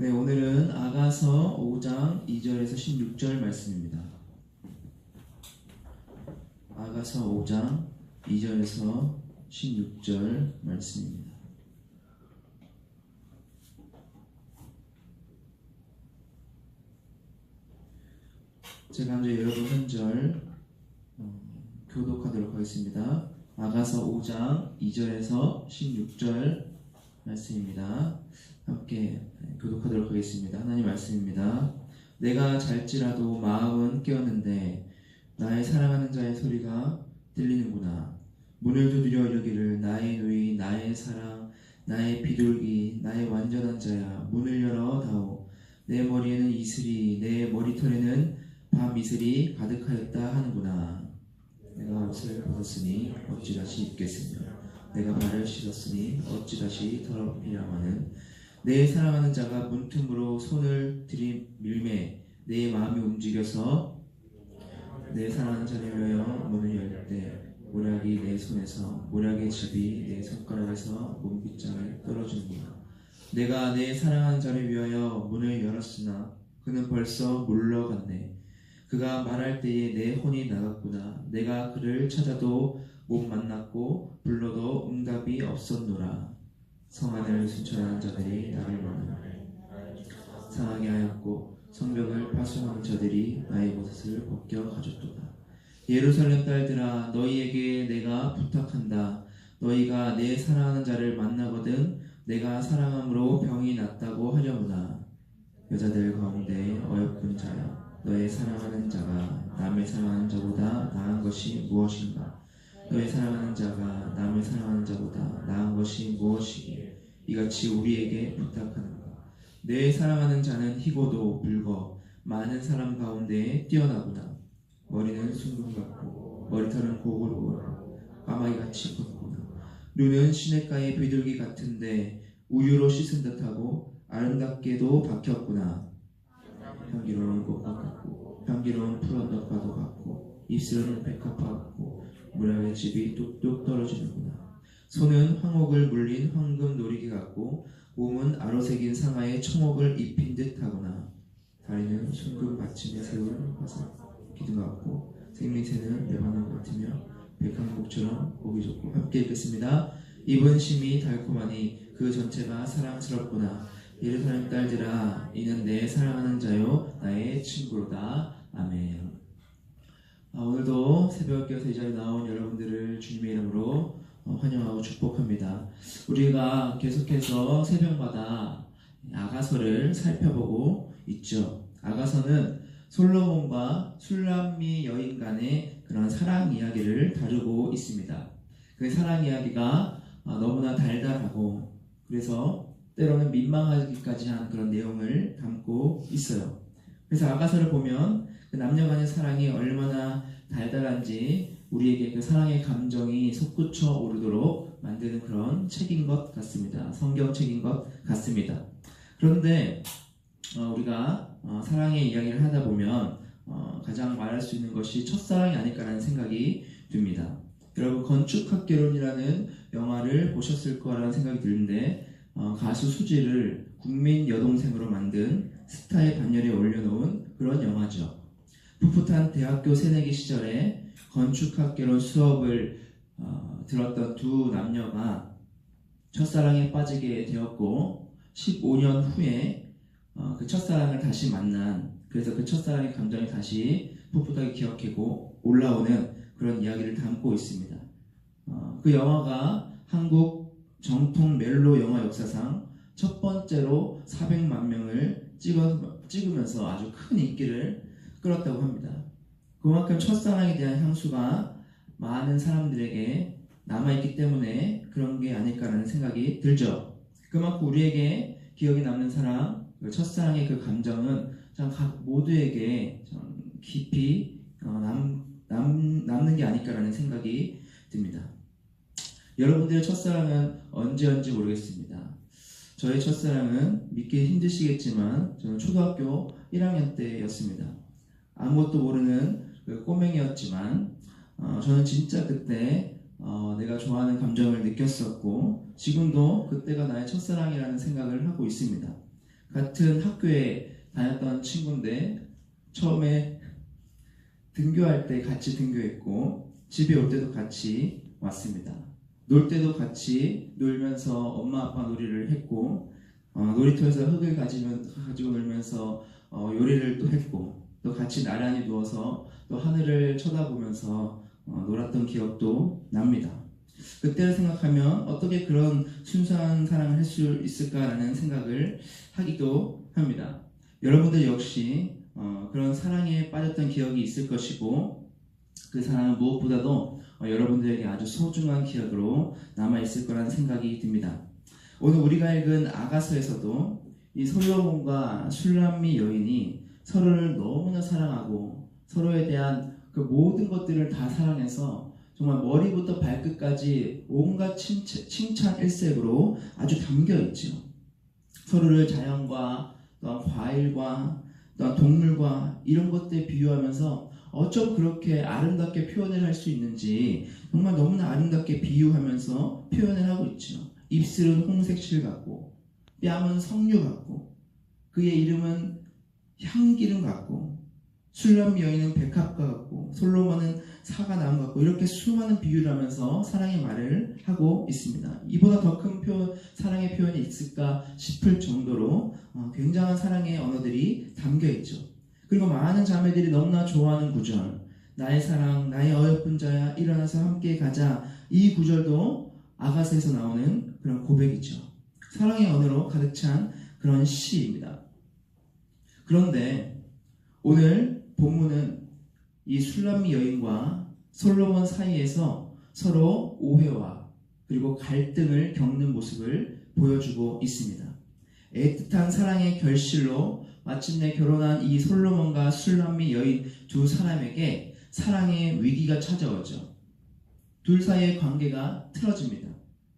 네, 오늘은 아가서 5장 2절에서 16절 말씀입니다. 아가서 5장 2절에서 16절 말씀입니다. 제가 먼저 여러분 한 절 교독하도록 하겠습니다. 아가서 5장 2절에서 16절 말씀입니다. 함께 교독하도록 하겠습니다. 하나님 말씀입니다. 내가 잘지라도 마음은 깨었는데 나의 사랑하는 자의 소리가 들리는구나. 문을 두드려 여기를 나의 누이, 나의 사랑, 나의 비둘기, 나의 완전한 자야. 문을 열어 다오. 내 머리에는 이슬이, 내 머리털에는 밤 이슬이 가득하였다 하는구나. 내가 옷을 벗었으니 어찌 다시 입겠으며 내가 발을 씻었으니 어찌 다시 더럽히랴마는 내 사랑하는 자가 문틈으로 손을 들이밀매 내 마음이 움직여서 내 사랑하는 자를 위하여 문을 열 때 모략이 내 손에서 모략의 집이 내 손가락에서 문빗장을 떨어지는구나. 내가 내 사랑하는 자를 위하여 문을 열었으나 그는 벌써 물러갔네. 그가 말할 때에 내 혼이 나갔구나. 내가 그를 찾아도 못 만났고 불러도 응답이 없었노라. 성 안을 순찰하는 자들이 나를 만나매 상하게 하였고 성벽을 파손하는 자들이 나의 옷을 벗겨 가졌도다. 예루살렘 딸들아, 너희에게 내가 부탁한다. 너희가 내 사랑하는 자를 만나거든 내가 사랑함으로 병이 낫다고 하려무나. 여자들 가운데 어여쁜 자야, 너의 사랑하는 자가 남의 사랑하는 자보다 나은 것이 무엇인가? 너의 사랑하는 자가 남의 사랑하는 자보다 나은 것이 무엇이기에 이같이 우리에게 부탁하는가? 내 사랑하는 자는 희고도 붉어 많은 사람 가운데 뛰어나구나. 머리는 숭금 같고 머리털은 고글고글하고 까마귀같이 컸구나. 눈은 시냇가의 비둘기 같은데 우유로 씻은 듯하고 아름답게도 박혔구나. 향기로운 꽃과 같고 향기로운 푸른덕과도 같고 입술은 백합화 같고 모략의 집이 뚝뚝 떨어지는구나. 손은 황옥을 물린 황금 노리개 같고 몸은 아로새긴 상아의 청옥을 입힌 듯하구나. 다리는 순금 받침에 세운 화석 기둥 같고 생명새는 레바논 같으며 백합목처럼 보기 좋고. 함께 읽겠습니다. 입은 심이 달콤하니 그 전체가 사랑스럽구나. 예루살렘 딸들아, 이는 내 사랑하는 자요 나의 친구로다. 아멘. 오늘도 새벽교회에서 이 자리에 나온 여러분들을 주님의 이름으로 환영하고 축복합니다. 우리가 계속해서 새벽마다 아가서를 살펴보고 있죠. 아가서는 솔로몬과 술람미 여인 간의 그런 사랑 이야기를 다루고 있습니다. 그 사랑 이야기가 너무나 달달하고 그래서 때로는 민망하기까지 한 그런 내용을 담고 있어요. 그래서 아가서를 보면 그 남녀 간의 사랑이 얼마나 달달한지 우리에게 그 사랑의 감정이 솟구쳐 오르도록 만드는 그런 책인 것 같습니다. 성경책인 것 같습니다. 그런데 우리가 사랑의 이야기를 하다 보면 가장 말할 수 있는 것이 첫사랑이 아닐까라는 생각이 듭니다. 여러분 건축학개론이라는 영화를 보셨을 거라는 생각이 드는데 가수 수지를 국민 여동생으로 만든 스타의 반열에 올려놓은 그런 영화죠. 풋풋한 대학교 새내기 시절에 건축학개론 수업을 들었던 두 남녀가 첫사랑에 빠지게 되었고 15년 후에 그 첫사랑을 다시 만난, 그래서 그 첫사랑의 감정이 다시 풋풋하게 기억하고 올라오는 그런 이야기를 담고 있습니다. 그 영화가 한국 정통 멜로 영화 역사상 첫 번째로 400만 명을 찍으면서 아주 큰 인기를 끌었다고 합니다. 그만큼 첫사랑에 대한 향수가 많은 사람들에게 남아있기 때문에 그런 게 아닐까라는 생각이 들죠. 그만큼 우리에게 기억에 남는 사랑, 첫사랑의 그 감정은 참 각 모두에게 참 깊이 남는 게 아닐까라는 생각이 듭니다. 여러분들의 첫사랑은 언제였는지 모르겠습니다. 저의 첫사랑은 믿기 힘드시겠지만 저는 초등학교 1학년 때였습니다. 아무것도 모르는 꼬맹이였지만 저는 진짜 그때 내가 좋아하는 감정을 느꼈었고 지금도 그때가 나의 첫사랑이라는 생각을 하고 있습니다. 같은 학교에 다녔던 친구인데 처음에 등교할 때 같이 등교했고 집에 올 때도 같이 왔습니다. 놀 때도 같이 놀면서 엄마 아빠 놀이를 했고 놀이터에서 흙을 가지고 놀면서 요리를 또 했고 또 같이 나란히 누워서 또 하늘을 쳐다보면서 놀았던 기억도 납니다. 그때를 생각하면 어떻게 그런 순수한 사랑을 할 수 있을까라는 생각을 하기도 합니다. 여러분들 역시 그런 사랑에 빠졌던 기억이 있을 것이고 그 사랑은 무엇보다도 여러분들에게 아주 소중한 기억으로 남아있을 거라는 생각이 듭니다. 오늘 우리가 읽은 아가서에서도 이 솔로몬과 슐람미 여인이 서로를 너무나 사랑하고 서로에 대한 그 모든 것들을 다 사랑해서 정말 머리부터 발끝까지 온갖 칭찬 일색으로 아주 담겨 있죠. 서로를 자연과 또한 과일과 또한 동물과 이런 것들에 비유하면서 어쩜 그렇게 아름답게 표현을 할 수 있는지 정말 너무나 아름답게 비유하면서 표현을 하고 있죠. 입술은 홍색실 같고 뺨은 석류 같고 그의 이름은 향기름 같고 슐람미 여인은 백합과 같고 솔로몬은 사과나무 같고 이렇게 수많은 비유를 하면서 사랑의 말을 하고 있습니다. 이보다 더 큰 사랑의 표현이 있을까 싶을 정도로 굉장한 사랑의 언어들이 담겨 있죠. 그리고 많은 자매들이 너무나 좋아하는 구절, 나의 사랑, 나의 어여쁜 자야 일어나서 함께 가자. 이 구절도 아가서에서 나오는 그런 고백이죠. 사랑의 언어로 가득 찬 그런 시입니다. 그런데 오늘 본문은 이 슐람미 여인과 솔로몬 사이에서 서로 오해와 그리고 갈등을 겪는 모습을 보여주고 있습니다. 애틋한 사랑의 결실로 마침내 결혼한 이 솔로몬과 슐람미 여인 두 사람에게 사랑의 위기가 찾아오죠. 둘 사이의 관계가 틀어집니다.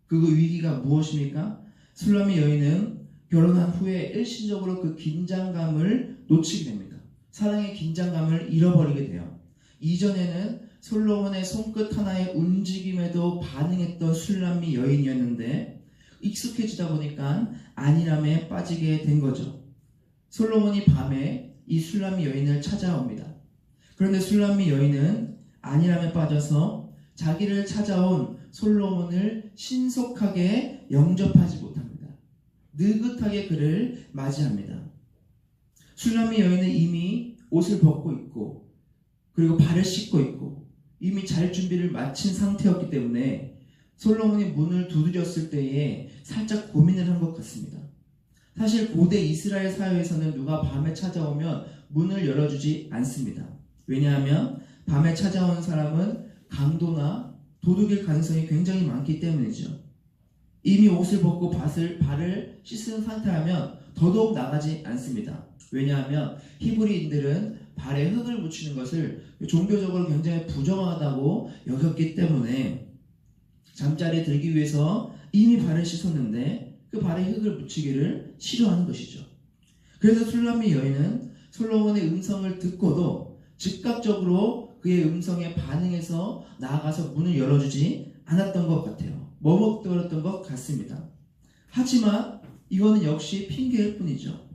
그 위기가 무엇입니까? 슐람미 여인은 결혼한 후에 일시적으로 그 긴장감을 놓치게 됩니다. 사랑의 긴장감을 잃어버리게 돼요. 이전에는 솔로몬의 손끝 하나의 움직임에도 반응했던 슐람미 여인이었는데 익숙해지다 보니까 안일함에 빠지게 된 거죠. 솔로몬이 밤에 이 슐람미 여인을 찾아옵니다. 그런데 슐람미 여인은 안일함에 빠져서 자기를 찾아온 솔로몬을 신속하게 영접하지 못합니다. 느긋하게 그를 맞이합니다. 슐람미 여인은 이미 옷을 벗고 있고 그리고 발을 씻고 있고 이미 잘 준비를 마친 상태였기 때문에 솔로몬이 문을 두드렸을 때에 살짝 고민을 한 것 같습니다. 사실 고대 이스라엘 사회에서는 누가 밤에 찾아오면 문을 열어주지 않습니다. 왜냐하면 밤에 찾아온 사람은 강도나 도둑일 가능성이 굉장히 많기 때문이죠. 이미 옷을 벗고 발을 씻은 상태라면 더더욱 나가지 않습니다. 왜냐하면 히브리인들은 발에 흙을 묻히는 것을 종교적으로 굉장히 부정하다고 여겼기 때문에 잠자리에 들기 위해서 이미 발을 씻었는데 그 발에 흙을 묻히기를 싫어하는 것이죠. 그래서 슐람미 여인은 솔로몬의 음성을 듣고도 즉각적으로 그의 음성에 반응해서 나아가서 문을 열어주지 않았던 것 같아요. 머뭇거렸던 것 같습니다. 하지만 이거는 역시 핑계일 뿐이죠.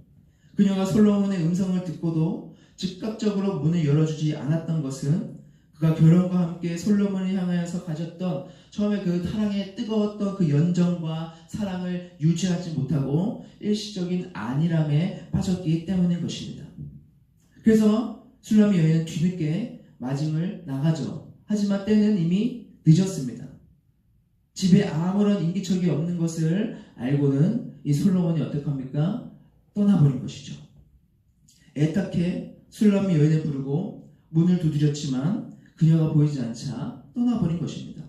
그녀가 솔로몬의 음성을 듣고도 즉각적으로 문을 열어주지 않았던 것은 그가 결혼과 함께 솔로몬을 향하여서 가졌던 처음에 그 사랑에 뜨거웠던 그 연정과 사랑을 유지하지 못하고 일시적인 안일함에 빠졌기 때문인 것입니다. 그래서 슐람미 여인은 뒤늦게 마중을 나가죠. 하지만 때는 이미 늦었습니다. 집에 아무런 인기척이 없는 것을 알고는 이 솔로몬이 어떡합니까? 떠나버린 것이죠. 애타게 슐람미 여인을 부르고 문을 두드렸지만 그녀가 보이지 않자 떠나버린 것입니다.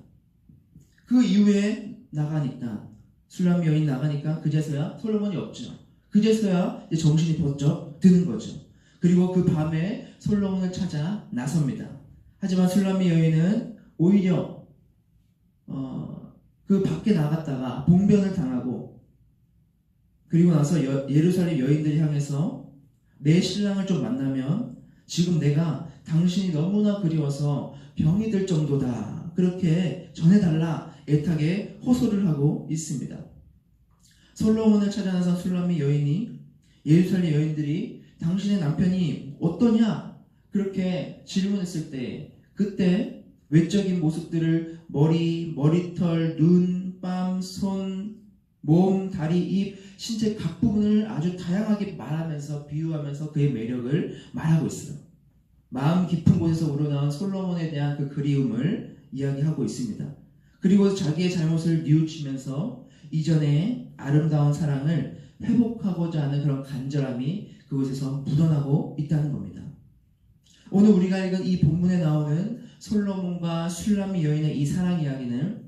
그 이후에 나가니까 슐람미 여인이 나가니까 그제서야 솔로몬이 없죠. 그제서야 정신이 번쩍 드는 거죠. 그리고 그 밤에 솔로몬을 찾아 나섭니다. 하지만 슐람미 여인은 오히려 그 밖에 나갔다가 봉변을 당하고 그리고 나서 예루살렘 여인들을 향해서 내 신랑을 좀 만나면 지금 내가 당신이 너무나 그리워서 병이 들 정도다. 그렇게 전해달라 애타게 호소를 하고 있습니다. 솔로몬을 찾아 나선 슐람미 여인이 예루살렘 여인들이 당신의 남편이 어떠냐? 그렇게 질문했을 때 그때 외적인 모습들을 머리, 머리털, 눈, 뺨, 손, 몸, 다리, 입, 신체 각 부분을 아주 다양하게 말하면서 비유하면서 그의 매력을 말하고 있어요. 마음 깊은 곳에서 우러나온 솔로몬에 대한 그 그리움을 이야기하고 있습니다. 그리고 자기의 잘못을 뉘우치면서 이전의 아름다운 사랑을 회복하고자 하는 그런 간절함이 그곳에서 묻어나고 있다는 겁니다. 오늘 우리가 읽은 이 본문에 나오는 솔로몬과 슐라미 여인의 이 사랑 이야기는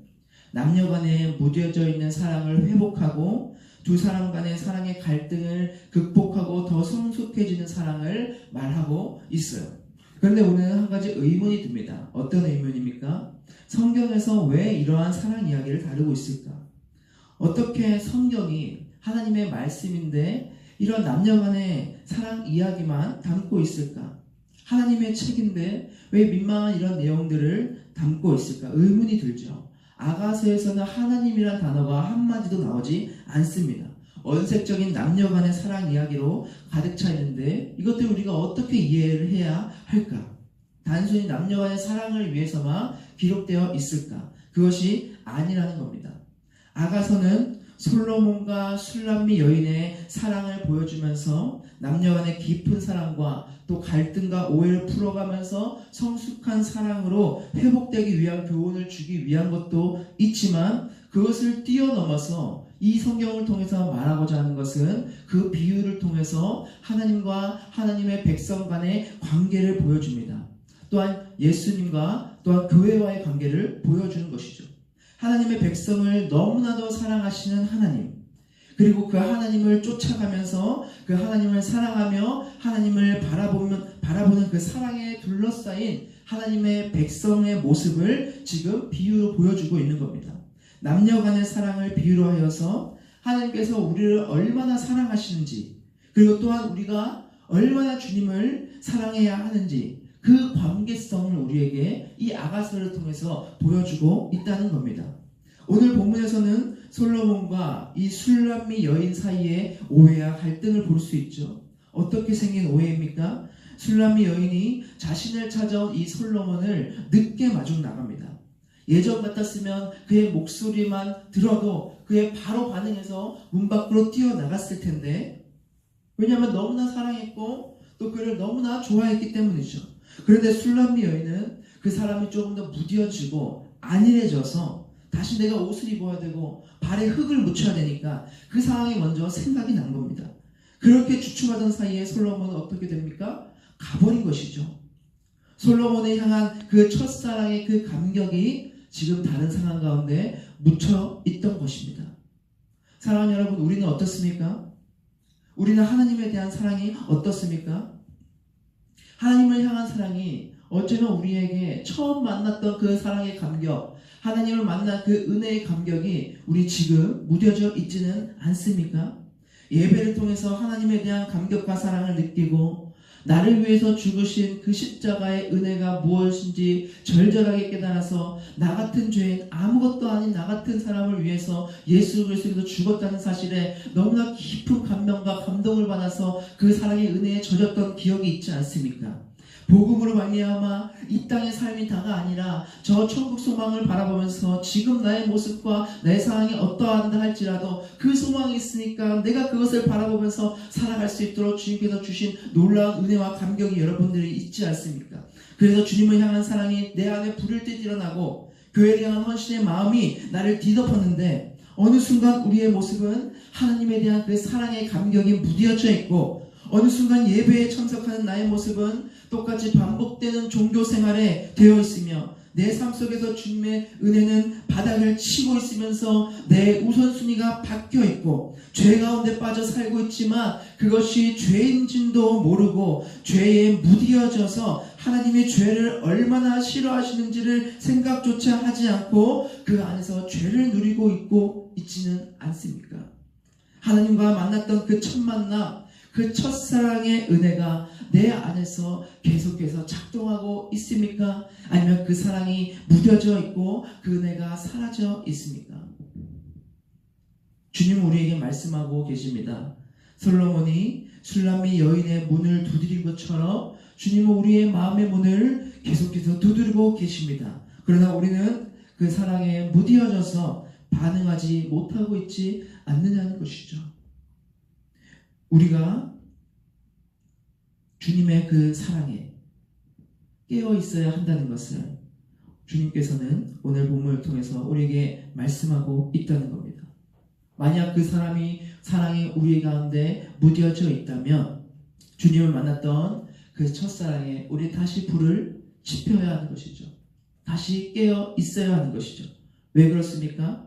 남녀 간에 무뎌져 있는 사랑을 회복하고 두 사람 간의 사랑의 갈등을 극복하고 더 성숙해지는 사랑을 말하고 있어요. 그런데 오늘은 한 가지 의문이 듭니다. 어떤 의문입니까? 성경에서 왜 이러한 사랑 이야기를 다루고 있을까? 어떻게 성경이 하나님의 말씀인데 이런 남녀 간의 사랑 이야기만 담고 있을까? 하나님의 책인데 왜 민망한 이런 내용들을 담고 있을까? 의문이 들죠. 아가서에서는 하나님이란 단어가 한마디도 나오지 않습니다. 언색적인 남녀 간의 사랑 이야기로 가득 차 있는데 이것들 우리가 어떻게 이해를 해야 할까? 단순히 남녀 간의 사랑을 위해서만 기록되어 있을까? 그것이 아니라는 겁니다. 아가서는 솔로몬과 슐람미 여인의 사랑을 보여주면서 남녀 간의 깊은 사랑과 또 갈등과 오해를 풀어가면서 성숙한 사랑으로 회복되기 위한 교훈을 주기 위한 것도 있지만 그것을 뛰어넘어서 이 성경을 통해서 말하고자 하는 것은 그 비유를 통해서 하나님과 하나님의 백성 간의 관계를 보여줍니다. 또한 예수님과 또한 교회와의 관계를 보여주는 것이죠. 하나님의 백성을 너무나도 사랑하시는 하나님, 그리고 그 하나님을 쫓아가면서 그 하나님을 사랑하며 하나님을 바라보는 그 사랑에 둘러싸인 하나님의 백성의 모습을 지금 비유로 보여주고 있는 겁니다. 남녀 간의 사랑을 비유로 하여서 하나님께서 우리를 얼마나 사랑하시는지, 그리고 또한 우리가 얼마나 주님을 사랑해야 하는지 그 관계성을 우리에게 이 아가서를 통해서 보여주고 있다는 겁니다. 오늘 본문에서는 솔로몬과 이 슐람미 여인 사이의 오해와 갈등을 볼 수 있죠. 어떻게 생긴 오해입니까? 슐람미 여인이 자신을 찾아온 이 솔로몬을 늦게 마중 나갑니다. 예전 같았으면 그의 목소리만 들어도 그의 바로 반응해서 문 밖으로 뛰어나갔을 텐데, 왜냐하면 너무나 사랑했고 또 그를 너무나 좋아했기 때문이죠. 그런데 슐람미 여인은 그 사람이 조금 더 무뎌지고 안일해져서 다시 내가 옷을 입어야 되고 발에 흙을 묻혀야 되니까 그 상황이 먼저 생각이 난 겁니다. 그렇게 주춤하던 사이에 솔로몬은 어떻게 됩니까? 가버린 것이죠. 솔로몬을 향한 그 첫사랑의 그 감격이 지금 다른 상황 가운데 묻혀 있던 것입니다. 사랑하는 여러분, 우리는 어떻습니까? 우리는 하나님에 대한 사랑이 어떻습니까? 하나님을 향한 사랑이 어쩌면 우리에게 처음 만났던 그 사랑의 감격, 하나님을 만난 그 은혜의 감격이 우리 지금 무뎌져 있지는 않습니까? 예배를 통해서 하나님에 대한 감격과 사랑을 느끼고 나를 위해서 죽으신 그 십자가의 은혜가 무엇인지 절절하게 깨달아서 나 같은 죄인, 아무것도 아닌 나 같은 사람을 위해서 예수 그리스도께서 죽었다는 사실에 너무나 깊은 감명과 감동을 받아서 그 사랑의 은혜에 젖었던 기억이 있지 않습니까? 복음으로 말미암아 이 땅의 삶이 다가 아니라 저 천국 소망을 바라보면서 지금 나의 모습과 내 상황이 어떠한다 할지라도 그 소망이 있으니까 내가 그것을 바라보면서 살아갈 수 있도록 주님께서 주신 놀라운 은혜와 감격이 여러분들이 있지 않습니까? 그래서 주님을 향한 사랑이 내 안에 불을 때 일어나고 교회를 향한 헌신의 마음이 나를 뒤덮었는데 어느 순간 우리의 모습은 하나님에 대한 그 사랑의 감격이 무뎌져 있고 어느 순간 예배에 참석하는 나의 모습은 똑같이 반복되는 종교 생활에 되어 있으며 내 삶 속에서 주님의 은혜는 바닥을 치고 있으면서 내 우선순위가 바뀌어 있고 죄 가운데 빠져 살고 있지만 그것이 죄인지도 모르고 죄에 무디어져서 하나님의 죄를 얼마나 싫어하시는지를 생각조차 하지 않고 그 안에서 죄를 누리고 있지는 않습니까? 하나님과 만났던 그 첫 만남, 그 첫사랑의 은혜가 내 안에서 계속해서 작동하고 있습니까? 아니면 그 사랑이 무뎌져 있고 그 은혜가 사라져 있습니까? 주님은 우리에게 말씀하고 계십니다. 솔로몬이 술람미 여인의 문을 두드린 것처럼 주님은 우리의 마음의 문을 계속해서 두드리고 계십니다. 그러나 우리는 그 사랑에 무디어져서 반응하지 못하고 있지 않느냐는 것이죠. 우리가 주님의 그 사랑에 깨어 있어야 한다는 것을 주님께서는 오늘 본문을 통해서 우리에게 말씀하고 있다는 겁니다. 만약 그 사람이 사랑이 우리 가운데 무뎌져 있다면 주님을 만났던 그 첫사랑에 우리 다시 불을 지펴야 하는 것이죠. 다시 깨어 있어야 하는 것이죠. 왜 그렇습니까?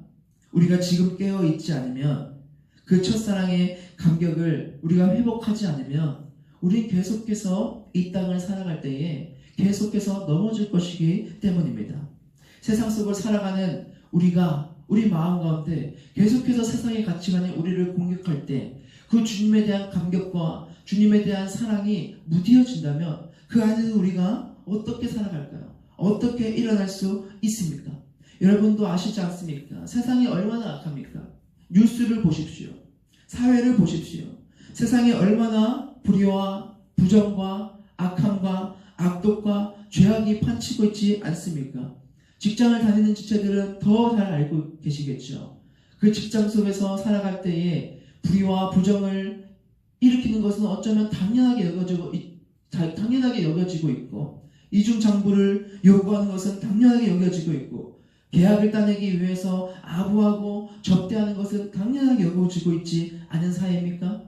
우리가 지금 깨어 있지 않으면 그 첫사랑의 감격을 우리가 회복하지 않으면 우리 계속해서 이 땅을 살아갈 때에 계속해서 넘어질 것이기 때문입니다. 세상 속을 살아가는 우리 마음 가운데 계속해서 세상의 가치관이 우리를 공격할 때 그 주님에 대한 감격과 주님에 대한 사랑이 무디어진다면 그 안에서 우리가 어떻게 살아갈까요? 어떻게 일어날 수 있습니까? 여러분도 아시지 않습니까? 세상이 얼마나 악합니까? 뉴스를 보십시오. 사회를 보십시오. 세상이 얼마나 불의와 부정과 악함과 악독과 죄악이 판치고 있지 않습니까? 직장을 다니는 지체들은 더 잘 알고 계시겠죠. 그 직장 속에서 살아갈 때에 불의와 부정을 일으키는 것은 어쩌면 당연하게 여겨지고 있고 이중장부를 요구하는 것은 당연하게 여겨지고 있고 계약을 따내기 위해서 아부하고 접대하는 것은 당연하게 여겨지고 있지 않은 사회입니까?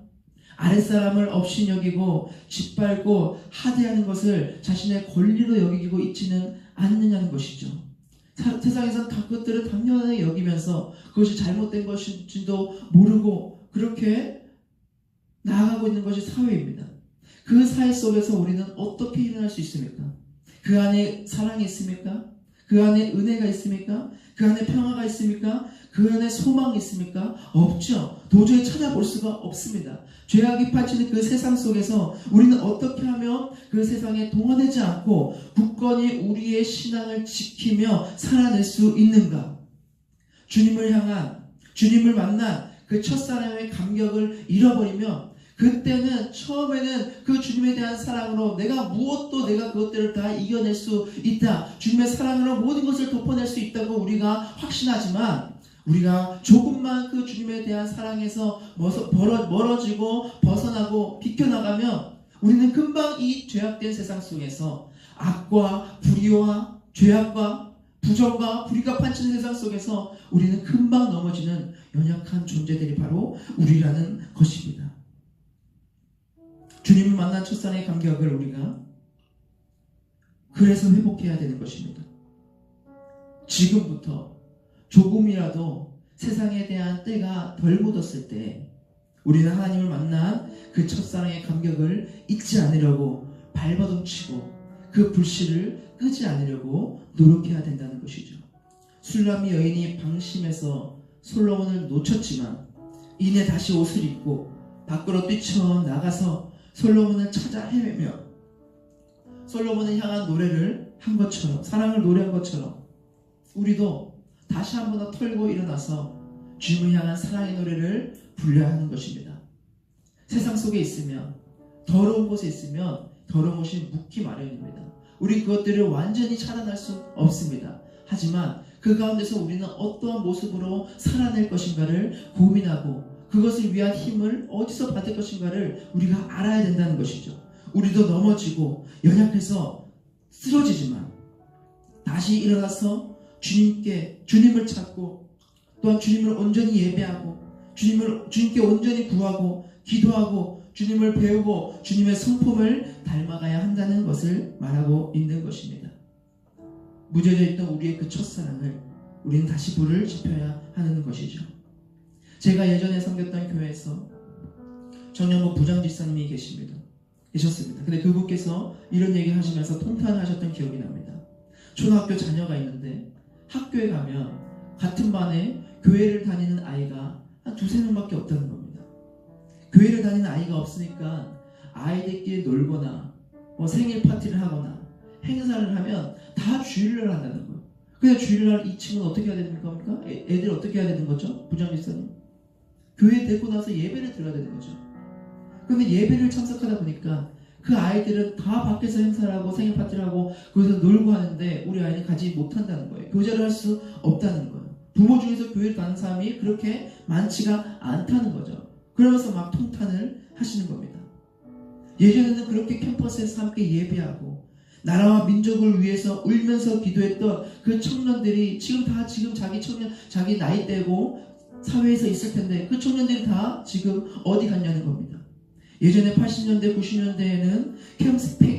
아랫사람을 업신여기고 짓밟고 하대하는 것을 자신의 권리로 여기고 있지는 않느냐는 것이죠. 세상에서는 다 그것들을 당연하게 여기면서 그것이 잘못된 것인지도 모르고 그렇게 나아가고 있는 것이 사회입니다. 그 사회 속에서 우리는 어떻게 일어날 수 있습니까? 그 안에 사랑이 있습니까? 그 안에 은혜가 있습니까? 그 안에 평화가 있습니까? 그 안에 소망이 있습니까? 없죠. 도저히 찾아볼 수가 없습니다. 죄악이 파치는 그 세상 속에서 우리는 어떻게 하면 그 세상에 동화되지 않고 굳건히 우리의 신앙을 지키며 살아낼 수 있는가? 주님을 만난 그 첫사랑의 감격을 잃어버리면 그때는 처음에는 그 주님에 대한 사랑으로 내가 그것들을 다 이겨낼 수 있다. 주님의 사랑으로 모든 것을 덮어낼 수 있다고 우리가 확신하지만 우리가 조금만 그 주님에 대한 사랑에서 멀어지고 벗어나고 비껴나가면 우리는 금방 이 죄악된 세상 속에서 악과 불의와 죄악과 부정과 불의가 판치는 세상 속에서 우리는 금방 넘어지는 연약한 존재들이 바로 우리라는 것입니다. 주님을 만난 첫사랑의 감격을 우리가 그래서 회복해야 되는 것입니다. 지금부터 조금이라도 세상에 대한 때가 덜 묻었을 때 우리는 하나님을 만난 그 첫사랑의 감격을 잊지 않으려고 발버둥치고 그 불씨를 끄지 않으려고 노력해야 된다는 것이죠. 술람미 여인이 방심해서 솔로몬을 놓쳤지만 이내 다시 옷을 입고 밖으로 뛰쳐나가서 솔로몬을 찾아 헤매며 솔로몬을 향한 노래를 한 것처럼 사랑을 노래한 것처럼 우리도 다시 한번 더 털고 일어나서 주님을 향한 사랑의 노래를 불러야 하는 것입니다. 세상 속에 있으면 더러운 곳에 있으면 더러운 곳이 묻기 마련입니다. 우리 그것들을 완전히 차단할 수 없습니다. 하지만 그 가운데서 우리는 어떠한 모습으로 살아낼 것인가를 고민하고 그것을 위한 힘을 어디서 받을 것인가를 우리가 알아야 된다는 것이죠. 우리도 넘어지고 연약해서 쓰러지지만 다시 일어나서 주님을 찾고 또한 주님을 온전히 예배하고 주님께 온전히 구하고 기도하고 주님을 배우고 주님의 성품을 닮아가야 한다는 것을 말하고 있는 것입니다. 무뎌져 있던 우리의 그 첫사랑을 우리는 다시 불을 지펴야 하는 것이죠. 제가 예전에 섬겼던 교회에서 정년부 부장집사님이 계셨습니다. 근데 그분께서 이런 얘기를 하시면서 통탄하셨던 기억이 납니다. 초등학교 자녀가 있는데 학교에 가면 같은 반에 교회를 다니는 아이가 한 2-3명밖에 없다는 겁니다. 교회를 다니는 아이가 없으니까 아이들끼리 놀거나 생일 파티를 하거나 행사를 하면 다 주일날 한다는 거예요. 근데 주일날 이 친구는 어떻게 해야 되는 겁니까? 애들 어떻게 해야 되는 거죠? 부장집사님 교회에 데리고 나서 예배를 드려야 되는 거죠. 그런데 예배를 참석하다 보니까 그 아이들은 다 밖에서 행사를 하고 생일 파티를 하고 거기서 놀고 하는데 우리 아이는 가지 못한다는 거예요. 교제를 할 수 없다는 거예요. 부모 중에서 교회를 가는 사람이 그렇게 많지가 않다는 거죠. 그러면서 막 통탄을 하시는 겁니다. 예전에는 그렇게 캠퍼스에서 함께 예배하고 나라와 민족을 위해서 울면서 기도했던 그 청년들이 지금 자기 나이대고 사회에서 있을 텐데 그 청년들이 다 지금 어디 갔냐는 겁니다. 예전에 80년대, 90년대에는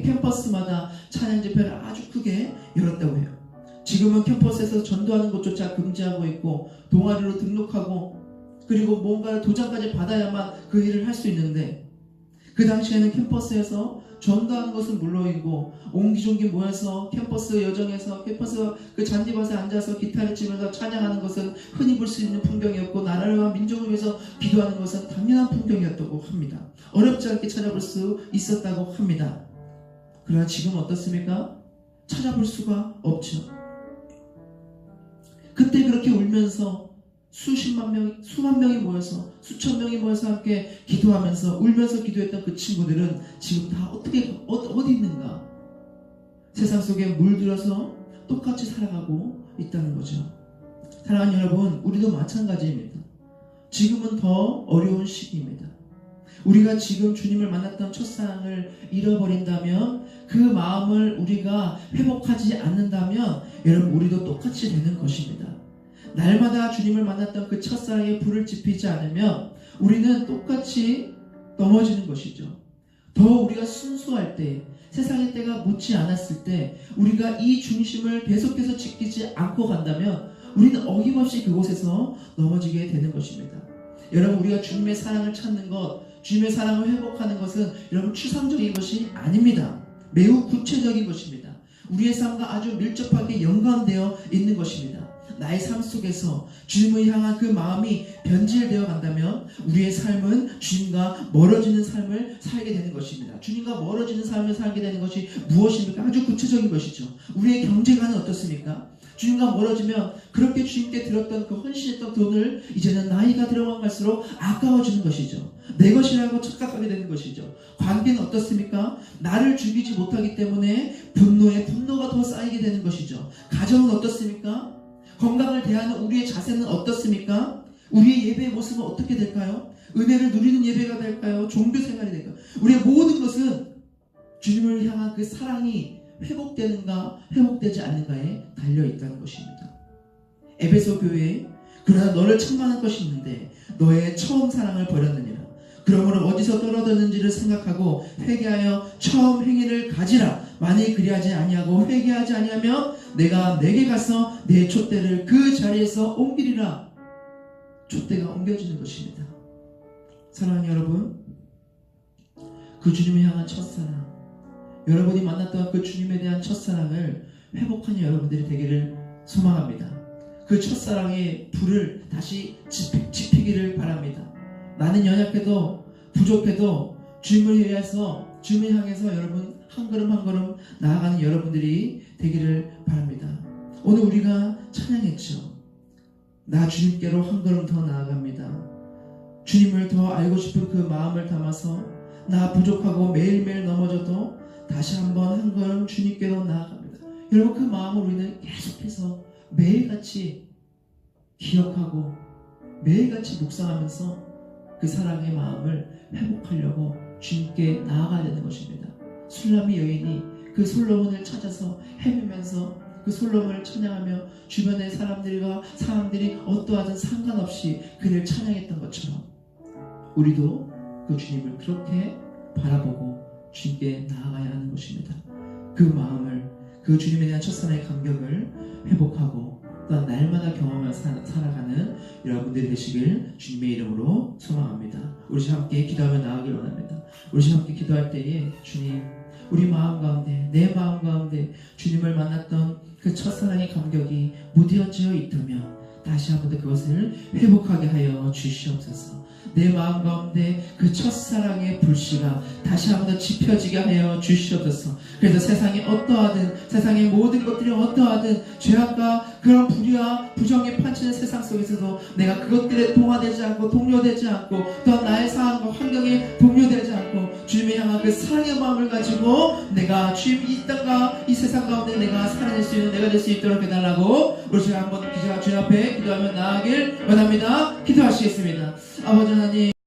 캠퍼스마다 찬양 집회를 아주 크게 열었다고 해요. 지금은 캠퍼스에서 전도하는 것조차 금지하고 있고 동아리로 등록하고 그리고 뭔가 도장까지 받아야만 그 일을 할 수 있는데 그 당시에는 캠퍼스에서 전도하는 것은 물론이고 옹기종기 모여서 캠퍼스 여정에서 캠퍼스 그 잔디밭에 앉아서 기타를 치면서 찬양하는 것은 흔히 볼 수 있는 풍경이었고 나라와 민족을 위해서 기도하는 것은 당연한 풍경이었다고 합니다. 어렵지 않게 찾아볼 수 있었다고 합니다. 그러나 지금 어떻습니까? 찾아볼 수가 없죠. 그때 그렇게 울면서 수만 명이 모여서 수천 명이 모여서 함께 기도하면서 울면서 기도했던 그 친구들은 지금 다 어디 있는가? 세상 속에 물들어서 똑같이 살아가고 있다는 거죠. 사랑하는 여러분, 우리도 마찬가지입니다. 지금은 더 어려운 시기입니다. 우리가 지금 주님을 만났던 첫사랑을 잃어버린다면 그 마음을 우리가 회복하지 않는다면 여러분 우리도 똑같이 되는 것입니다. 날마다 주님을 만났던 그 첫사랑에 불을 지피지 않으면 우리는 똑같이 넘어지는 것이죠. 더 우리가 순수할 때, 세상의 때가 묻지 않았을 때 우리가 이 중심을 계속해서 지키지 않고 간다면 우리는 어김없이 그곳에서 넘어지게 되는 것입니다. 여러분, 우리가 주님의 사랑을 찾는 것, 주님의 사랑을 회복하는 것은 여러분 추상적인 것이 아닙니다. 매우 구체적인 것입니다. 우리의 삶과 아주 밀접하게 연관되어 있는 것입니다. 나의 삶 속에서 주님을 향한 그 마음이 변질되어 간다면 우리의 삶은 주님과 멀어지는 삶을 살게 되는 것입니다. 주님과 멀어지는 삶을 살게 되는 것이 무엇입니까? 아주 구체적인 것이죠. 우리의 경제관은 어떻습니까? 주님과 멀어지면 그렇게 주님께 들었던 그 헌신했던 돈을 이제는 나이가 들어간 갈수록 아까워지는 것이죠. 내 것이라고 착각하게 되는 것이죠. 관계는 어떻습니까? 나를 죽이지 못하기 때문에 분노가 더 쌓이게 되는 것이죠. 가정은 어떻습니까? 건강을 대하는 우리의 자세는 어떻습니까? 우리의 예배의 모습은 어떻게 될까요? 은혜를 누리는 예배가 될까요? 종교 생활이 될까요? 우리의 모든 것은 주님을 향한 그 사랑이 회복되는가 회복되지 않는가에 달려있다는 것입니다. 에베소 교회에 그러나 너를 책망할 것이 있는데 너의 처음 사랑을 버렸느니라. 그러므로 어디서 떨어졌는지를 생각하고 회개하여 처음 행위를 가지라. 만일 그리하지 아니하고 회개하지 아니하면 내가 내게 가서 내 촛대를 그 자리에서 옮기리라. 촛대가 옮겨지는 것입니다. 사랑하는 여러분, 그 주님을 향한 첫사랑, 여러분이 만났던 그 주님에 대한 첫사랑을 회복하는 여러분들이 되기를 소망합니다. 그 첫사랑의 불을 다시 지피기를 바랍니다. 나는 연약해도 부족해도 주님을 향해서 여러분 한 걸음 한 걸음 나아가는 여러분들이 되기를 바랍니다. 오늘 우리가 찬양했죠. 나 주님께로 한 걸음 더 나아갑니다. 주님을 더 알고 싶은 그 마음을 담아서 나 부족하고 매일매일 넘어져도 다시 한번 한 걸음 주님께로 나아갑니다. 여러분, 그 마음을 우리는 계속해서 매일같이 기억하고 매일같이 묵상하면서 그 사랑의 마음을 회복하려고 주님께 나아가야 되는 것입니다. 술람이 여인이 그 솔로몬을 찾아서 헤매면서 그 솔로몬을 찬양하며 주변의 사람들이 어떠하든 상관없이 그를 찬양했던 것처럼 우리도 그 주님을 그렇게 바라보고 주님께 나아가야 하는 것입니다. 그 마음을, 그 주님에 대한 첫사랑의 감격을 회복하고 또한 날마다 경험하며 살아가는 여러분들이 되시길 주님의 이름으로 소망합니다. 우리 함께 기도하며 나아가길 원합니다. 우리 함께 기도할 때에 주님, 우리 마음 가운데, 내 마음 가운데 주님을 만났던 그 첫사랑의 감격이 무뎌져 있다면 다시 한번 더 그것을 회복하게 하여 주시옵소서. 내 마음 가운데 그 첫사랑의 불씨가 다시 한번 더 지펴지게 하여 주시옵소서. 그래서 세상이 어떠하든, 세상의 모든 것들이 어떠하든 죄악과 그런 불의와 부정이 판치는 세상 속에서도 내가 그것들에 동화되지 않고 동요되지 않고 또한 나의 상황과 환경에 동요되지 않고 그 사랑의 마음을 가지고 내가 주님 이 땅과 이 세상 가운데 내가 살아낼 수 있는 내가 될 수 있도록 해달라고 우리 제가 한번 주님 앞에 기도하며 나아가길 원합니다. 기도하시겠습니다. 아버지 하나님